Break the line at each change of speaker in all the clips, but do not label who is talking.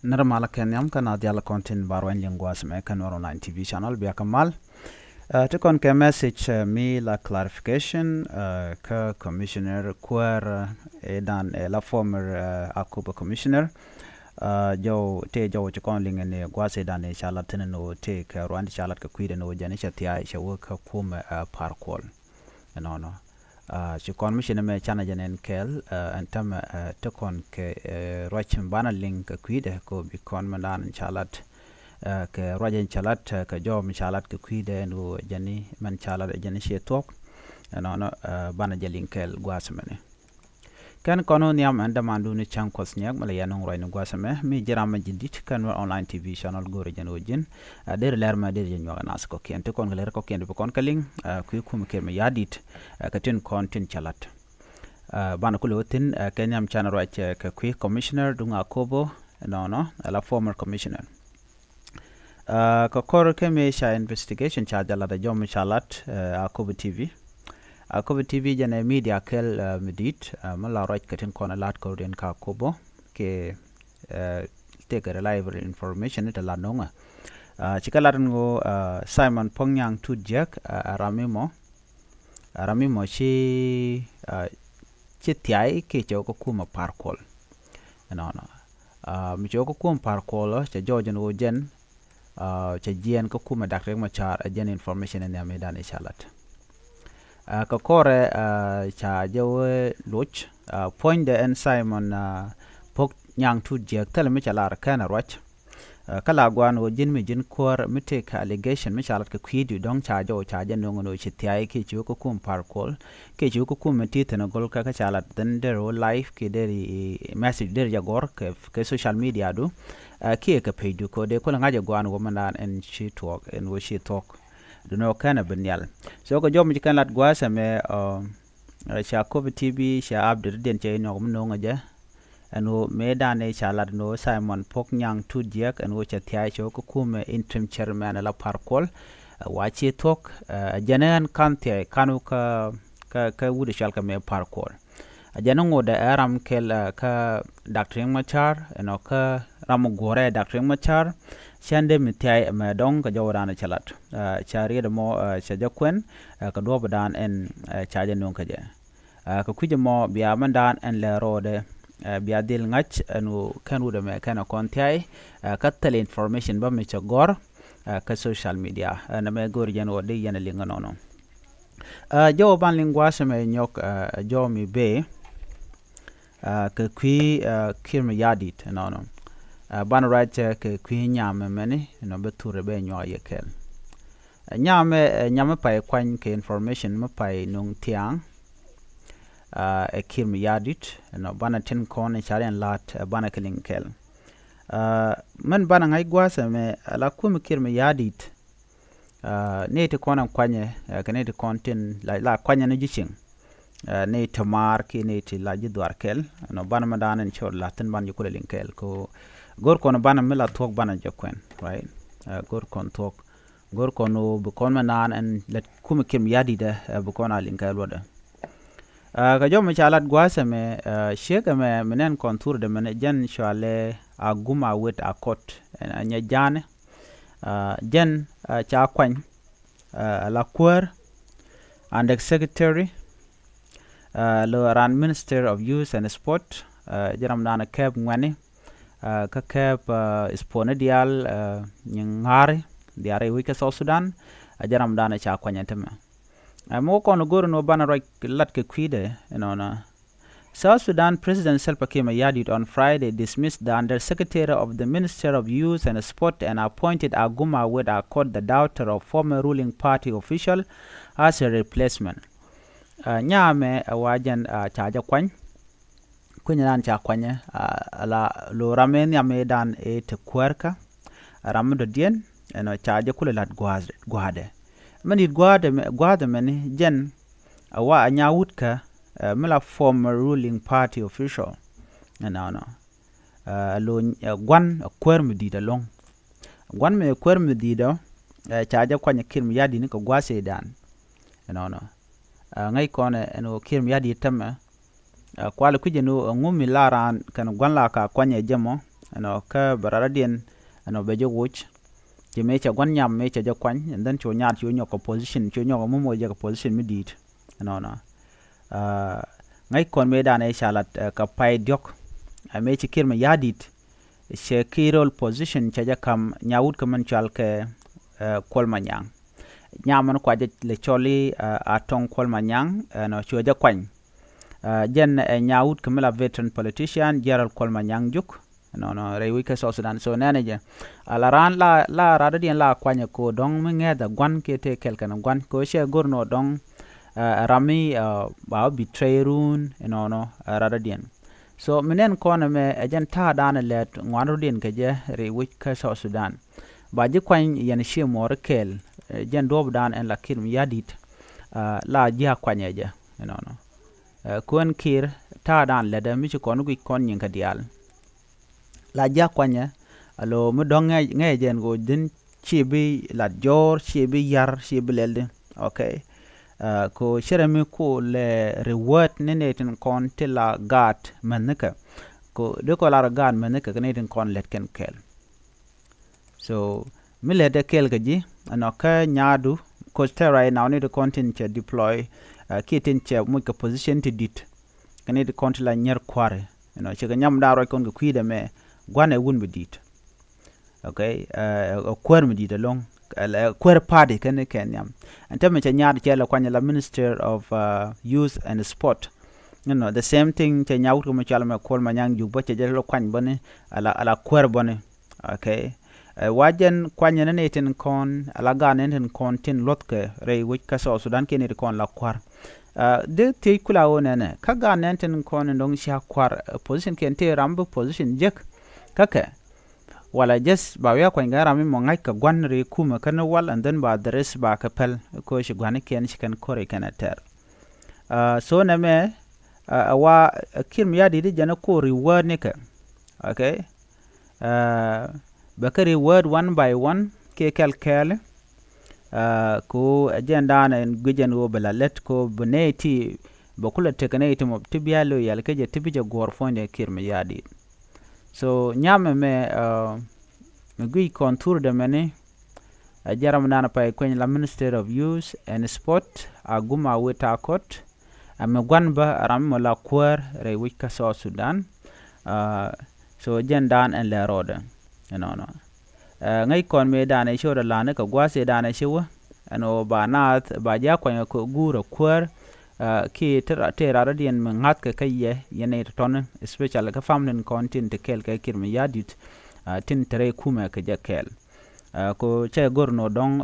Narmala Kenyam kana diala content barwan lingwas me kan online TV channel biya kamal. To kon ke message me la clarification ka commissioner quer edan la former akuba commissioner jo te jo kon lingen ne gwase dan e chalat no te ka rwandi chalat ka kwide no jani chatia cha wo ka kum parkol no ci kon mission me chana janen kel antam to kon ke rochim bana link kwide ko bi kon mandan chalat ke rojen chalat ka jo mi chalat ke kwide no jani man chalat jani she tok no bana jalin kel gwasmene kan kono niam anda mandu ni chankos nyak mala yanong roy no gwasame mi jirama jindit kan online TV channel gore jano jin der lerma der jen yoga nas ko kente kon galer ko kende kon kaling ku kum ke me yadit ka tin content chalat bana kulo tin kenyam channel roy ka ku commissioner dunga kobo no la former commissioner ka kor ke me sha investigation charge la da jom chalat akobo TV Akobo TV jane media kel medit mala right katin kona lat ko den ka kobo ke take a reliable information ita la nonga chikalat ngo Simon Pongyang Tujek Ramimo chi chitiai ke choko kuma parkol no mi choko kuma parkol cha jojen wo jen cha jien ko kuma dakre ma char jen information ne amedan ishalat ka kore cha jawe loch point the en Simon pok nyang tu je tel mi chala kana roch kala gwan o jin mi jin kor mi take allegation mi chala ka kwidi dong cha jo cha jen no no chitiai ke chu ko kum parkol ke chu ko kum ti tena gol ka chala den der live ke der message der ya gor ke social media do ke ka page ko de ko ngaje gwan wo manan en she talk en wo she talk duno kana benyal so ko jom kan lat gwasa me sha Akobo TV sha abdir den che no no ngaja anu me dane sha lat no Simon Pongyang Tujek anu cha thai cho ko kume interim chairman la parkol wachi tok janan kante kanu ka wude shal ka me parkol janan ngoda aram kel ka Dr. Machar eno ka ramu gore Dr. Machar shande mitai me dong ka jawrana chalat chari de mo chajakwen ka do badan en chaje non ka je ka kuje mo biya mandan en le rode biya dil ngach anu kanu de me kana kontai ka tele information ba me chagor ka social media na me gor jan wode yana linga nono jaw ban lingwa me nyok jaw mi be ka kwi kirma yadit nono ban right ke kwi nyame meni no beture be nyo yekel nyame pa kwan ke information me pa nung tiang e kirma yadit no bana tin kon charen lat bana kelinkel man bana ngai gwasa me la kum kirma yadit ne te konan kwanye ke ne te kontin la kwanye ne jichin ne tamar ki ne te la jidwar kel no bana madanen chor latin ban yukule linkel ko gor kono bana mila tok bana jakwen right gor kon tok gor kono bu kon manan en let kum kim yadi de bu kon alin kay loda ka jom chalat gwasa me sheka me menen kontur de men jan shale aguma wet akot anya jane jan cha kwan la kwar and secretary lo ran minister of youth and sport jaram dana keb ngani ka keb spone dial nyangari diare wika South Sudan jaram dana cha kwanyantema mo kono goro no bana roy lat ke kwide na South Sudan President Salva Kiir Mayardit on Friday dismissed the Undersecretary of the Minister of Youth and Sport and appointed Aguma Wed Akot, the daughter of former ruling party official, as a replacement. Nyame wajan chaja kwany kunyan cha kwanya la lo ramen yame dan e te kwerka ramdo dien eno chaja kule lat gwade mani gwade meni jen awa anyawutka mela former ruling party official no lo gwan kwerm dida long gwan me kwerm dida chaja kwanya kirm yadi ni ko gwase dan no ngai kone eno kirm yadi tama kwala kuje no ngumi laran kan gwan la ka kwanya jemo no ka bararadian no be jo wuch je me cha gwan nyam me cha ja kwan and then cho nyar cho nyoko position cho nyoko mo je position mi dit no ngai kon me dan e shalat ka pai diok a me chi kirma yadit she kirol position cha ja kam nyawut kaman chal ke kol manyang nyaman kwa je le choli atong kol manyang no cho ja kwan jen nyawut kamela veteran politician Gerald kol manyang juk no rewi ke so Sudan so nene je alaran la rada dien la kwanya ko dong me ngeda gwan ke te kelkan gwan ko she gorno dong rami ba betray run no rada dien so minen kona me ajen ta dan let ngwanu dien ke je rewi ke so Sudan ba je kwan yen she mor kel jen dob dan en la kirm yadit la ja kwanya je no kon kir ta dan le da mi ko nu kon nyin ka dial la ja kwanya alo mu dong nge jen go din chibi la jor chibi yar chibi lelde okay ko sheremi ko le reward nenetin kon te la gat manaka ko de ko la gat manaka nenetin kon let ken kel so mi le de kel gaji anoka nyadu ko sterai now need to content to deploy kitin che mu ka position to dit kane de kon la nyer kware che nyam da ro kon ko kwide me gwane wun bidit okay kwer midit along kwer party kan kenyam antame cha nyaad chela kwanya la minister of youth and sport the same thing cha nyaawut ko chala me kol manyang ju bo cha jelo kwany bone ala kwer bone okay wajen kwanya ne ten kon ala ganen ten kon tin lotke re wich ka so Sudan ken ne kon la kwar de te kula wona ka ganen ten kon ndong sha kwar position ken te rambo position jek kaka wala just ba ya ko ngara mi mo ngai ka gwan re kuma kana wal and then ba the rest ba ka pel ko shi gwan ken shi kan kore kana ter so na me wa kim ya di jana ko reward ne ka okay ba ka reward one by one ke kel ko agenda na gujen wo bala let ko boneti ba kula tekaneti mo tibialo yal ke je tibije gor fonde kirme ya di so nyame me gui contour de mene jaram nana pay kwen la minister of youth and sport aguma weta kot am gwanba ram la kwar re wika so Sudan so jendan en le roda no ngai kon me dane shoda lane ka gwase dane shewa ano banat ba ja kwen ko gura kwar ki tera radien mangat ka kaye yene ton special ka famnen content kel ka kirmi yadit tin tere kuma ka jakel ko che gorno dong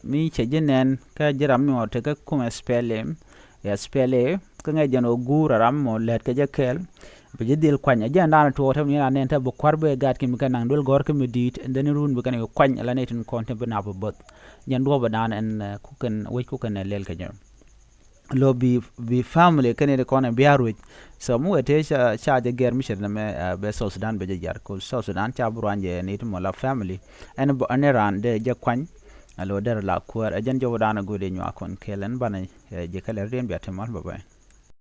mi che jenen ka jiram mi ote ka kuma spelem ya spele ka ngai jano gura ram mo let ka jakel be jidil kwanya janda to tam yana nen ta bo kwarbe gat ki mi kanang dol gor ka mi dit den run be kan kwanya la netin content be na bo bot nyen do ba dan en ku kan we ku kan lel ka jam lobby family kane de kone biarwit so mu ete cha de ger misher na me be so Sudan be jar ko so Sudan cha buranje ni to la family en bo aneran de je kwan alo der la kuar ajen jo dana gode nyu akon kelen bana je kale rem biatemal bye